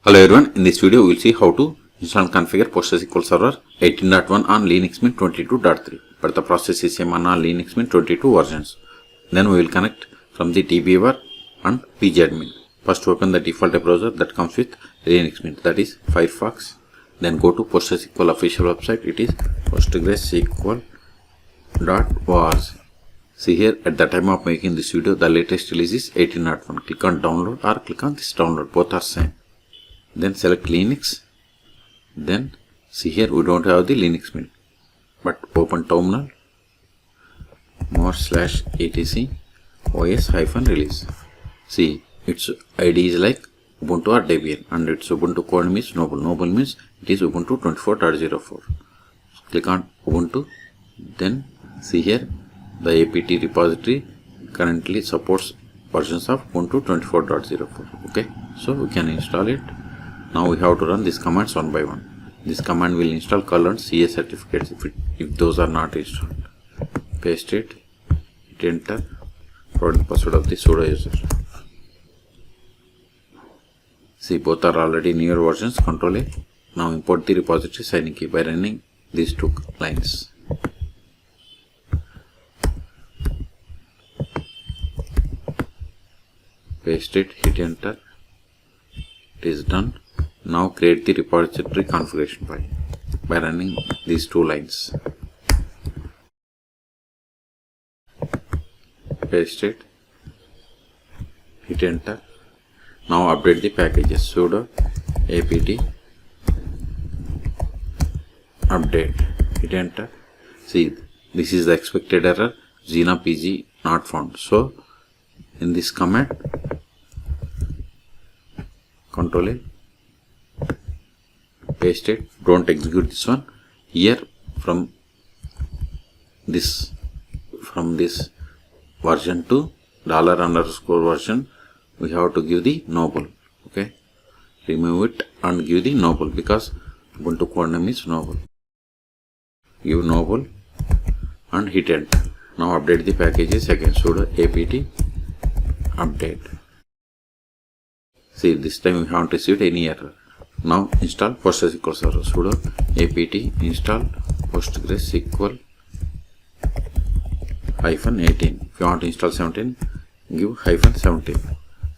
Hello everyone, in this video we will see how to install and configure PostgreSQL Server 18.1 on Linux Mint 22.3, but the process is same on all Linux Mint 22 versions. Then we will connect from the Dbeaver and pgAdmin. First open the default browser that comes with Linux Mint, that is Firefox. Then go to PostgreSQL official website, it is PostgreSQL.org. See here, at the time of making this video, the latest release is 18.1. Click on download or click on this download, both are same. Then select Linux. Then see here we don't have the Linux Mint, but open terminal /etc os-release. See, its ID is like Ubuntu or Dbeaver, and its Ubuntu code name is Noble. Noble means it is Ubuntu 24.04. Click on Ubuntu. Then see here the apt repository currently supports versions of Ubuntu 24.04. Okay, so we can install it. Now we have to run these commands one by one. This command will install curl and CA certificates if those are not installed. Paste it, hit enter, provide the password of the sudo user. See, both are already newer versions, Ctrl A. Now import the repository signing key by running these two lines. Paste it, hit enter. It is done. Now create the repository configuration file by running these two lines. Paste it, hit enter. Now update the packages. Sudo apt update, hit enter. See, this is the expected error, Xena PG not found. So in this command, Ctrl A, paste it, don't execute this one. Here from this version to $_ we have to give the Noble. Okay, remove it and give the Noble because Ubuntu code name is Noble. Give Noble and hit enter. Now update the packages again. Sudo apt update. See, this time we haven't received any error. Now install PostgreSQL Server. Sudo apt install PostgreSQL -18. If you want to install 17, give -17.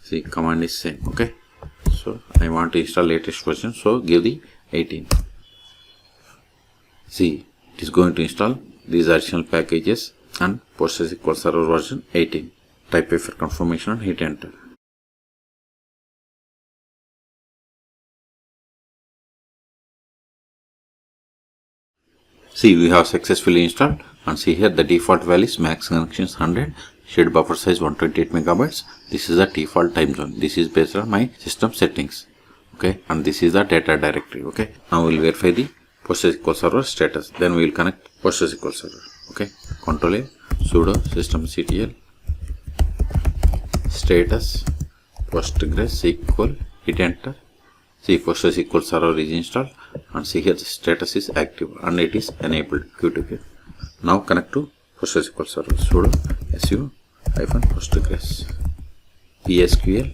See, command is same. Okay, so I want to install latest version, so give the 18. See, it is going to install these additional packages and PostgreSQL Server version 18. Type A for confirmation and hit enter. See, we have successfully installed, and see here the default value is max connections 100, shared buffer size 128 megabytes. This is the default time zone. This is based on my system settings. Okay, and this is the data directory. Okay, now we will verify the PostgreSQL Server status. Then we will connect PostgreSQL Server. Okay, Ctrl A, sudo systemctl status PostgreSQL, hit enter. See, PostgreSQL Server is installed, and see here the status is active and it is enabled Q2Q. Now connect to PostgreSQL Server. Sudo su-postgres PSQL.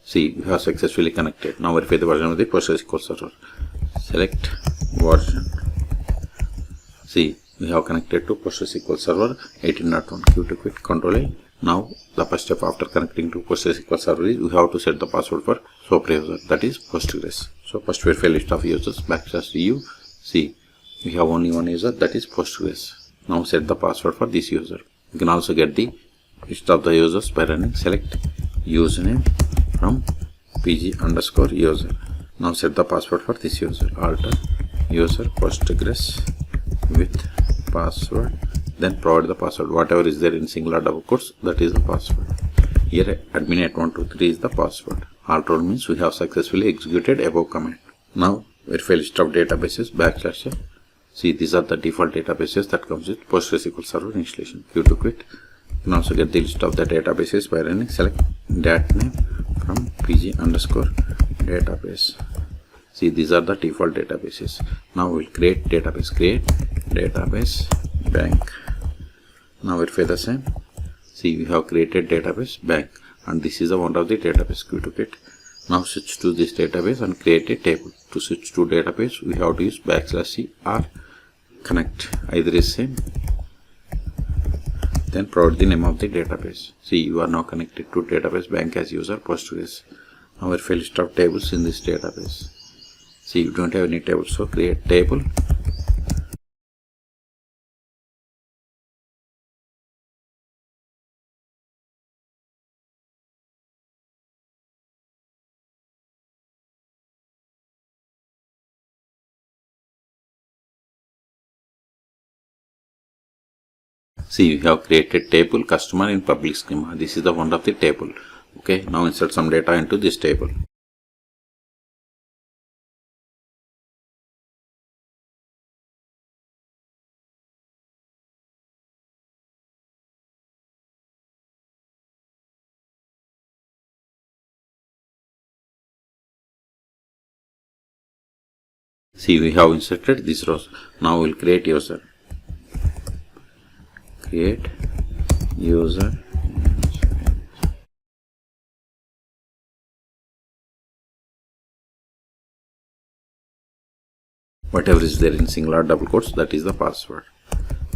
See, we have successfully connected. Now verify the version of the PostgreSQL Server. Select version. See, we have connected to PostgreSQL Server 18.1. Q2Q, Ctrl A. Now the first step after connecting to PostgreSQL Server is we have to set the password for super user, that is Postgres. So first verify list of users /u. See, we have only one user, that is Postgres. Now set the password for this user. You can also get the list of the users by running select username from pg_user. Now set the password for this user. Alter user Postgres with password. Then provide the password. Whatever is there in single or double quotes, that is the password. Here admin@123 is the password. Alter means we have successfully executed above command. Now verify list of databases /. See, these are the default databases that comes with PostgreSQL Server installation. Q2Q. You can also get the list of the databases by running select dat name from pg_database. See, these are the default databases. Now we'll create database. Create database bank. Now verify the same. See, we have created database bank, and this is the one of the database Q2Q. Now switch to this database and create a table. To switch to database, we have to use \c or connect. Either is same. Then provide the name of the database. See, you are now connected to database bank as user Postgres. Now we fill list of tables in this database. See, you don't have any tables, so create table. See, we have created table customer in public schema. This is the one of the table. Okay, now insert some data into this table. See, we have inserted these rows. Now we'll create user. Create user. Whatever is there in single or double quotes, that is the password.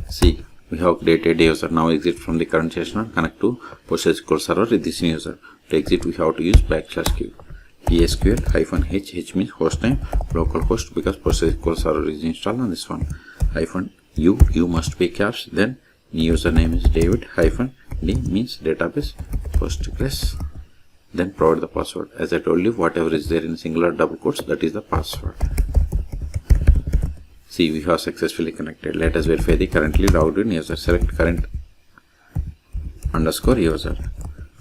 See, we have created a user. Now exit from the current session and connect to PostgreSQL server with this new user. To exit, we have to use \q. PSQL -h means host name, localhost because PostgreSQL server is installed on this one. -u must be caps. Then new username is David. -d means database Postgres. Then provide the password. As I told you, whatever is there in singular double quotes, that is the password. See, we have successfully connected. Let us verify the currently logged in user. Select current _ user.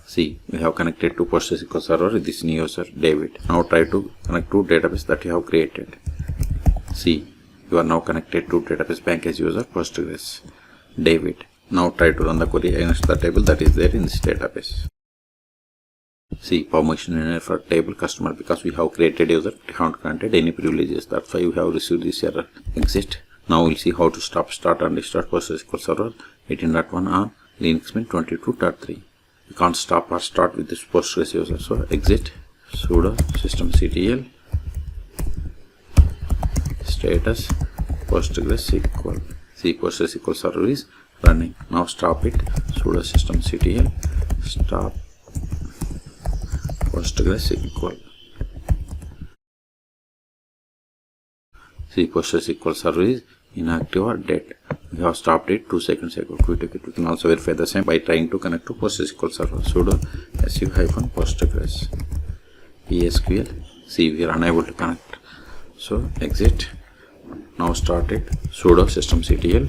See, we have connected to PostgreSQL server with this new user, David. Now try to connect to database that you have created. See, you are now connected to database bank as user, Postgres, David. Now try to run the query against the table that is there in this database. See, permission for table customer because we have created user, we haven't granted any privileges. That's why we have received this error. Exit. Now we'll see how to start and restart PostgreSQL server 18.1 on Linux Mint 22.3. You can't stop or start with this Postgres user. So exit, sudo systemctl status PostgreSQL. See, PostgreSQL server is running. Now stop it. Sudo systemctl stop PostgreSQL. See, PostgreSQL server is inactive or dead. We have stopped it 2 seconds ago. We can also verify the same by trying to connect to PostgreSQL server. Sudo su-postgres PSQL. See, we are unable to connect. So exit. Now start it. Sudo systemctl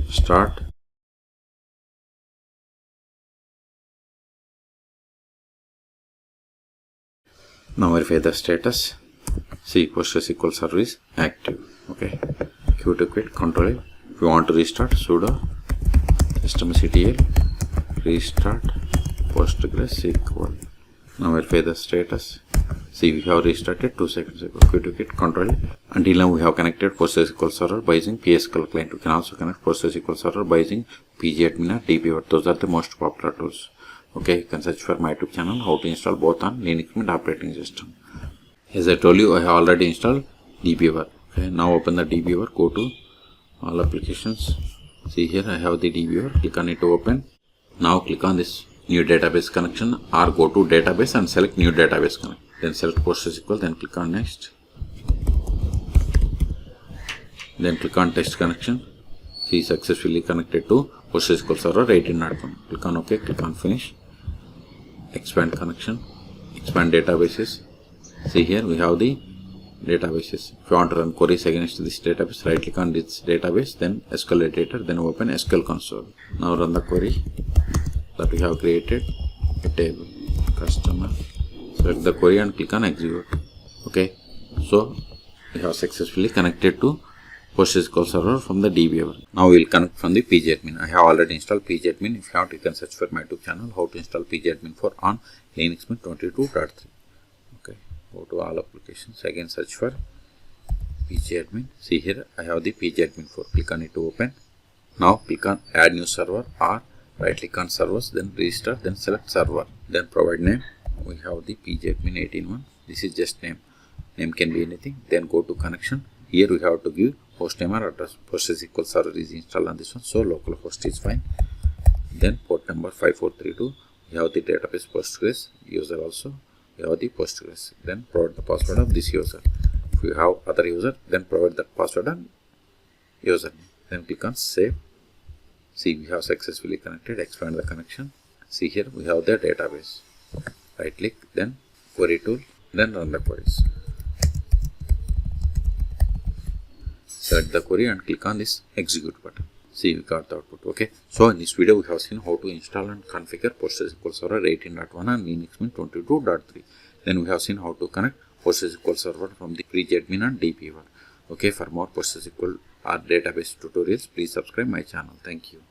start. Now verify the status. See, PostgreSQL server is active. Okay. Q to quit, Control A. If you want to restart, sudo systemctl restart PostgreSQL. Now verify the status. See, we have restarted 2 seconds ago. Q to quit, Control A. Until now, we have connected PostgreSQL server by using PSQL client. We can also connect PostgreSQL server by using pgAdmin or Dbeaver. Those are the most popular tools. Okay, you can search for my YouTube channel how to install both on Linux Mint operating system. As I told you, I have already installed Dbeaver. Okay, now open the Dbeaver, go to all applications. See here, I have the Dbeaver. Click on it to open. Now click on this new database connection or go to database and select new database connect. Then select PostgreSQL, then click on next. Then click on test connection. See, successfully connected to PostgreSQL server 18.1. Click on OK, click on finish. Expand connection, expand databases. See here we have the databases. If you want to run queries against this database, right click on this database, then SQL editor, then open SQL console. Now run the query that we have created, a table, customer. Select the query and click on execute. Okay, so we have successfully connected to PostgreSQL server from the Dbeaver. Now we will connect from the pgAdmin. I have already installed pgAdmin. If you want, you can search for my YouTube channel how to install pgAdmin for on Linux Mint 22.3. Okay, go to all applications. Again search for pgAdmin. See here I have the pgAdmin 4. Click on it to open. Now click on add new server or Right click on servers, then register, then select server, then provide name. We have the pgAdmin 18.1. This is just name. Name can be anything. Then go to connection. Here we have to give host name or address. PostgreSQL server is installed on this one, so localhost is fine. Then port number 5432. We have the database Postgres user also. We have the Postgres. Then provide the password of this user. If you have other user, then provide that password and username. Then click on save. See, we have successfully connected. Expand the connection. See here we have the database. Right click, then query tool, then run the queries. Select the query and click on this execute button. See, we got the output. Okay. So in this video we have seen how to install and configure PostgreSQL Server 18.1 and Linux Mint 22.3. Then we have seen how to connect PostgreSQL Server from the pgAdmin and Dbeaver. Okay. For more PostgreSQL or database tutorials, please subscribe my channel. Thank you.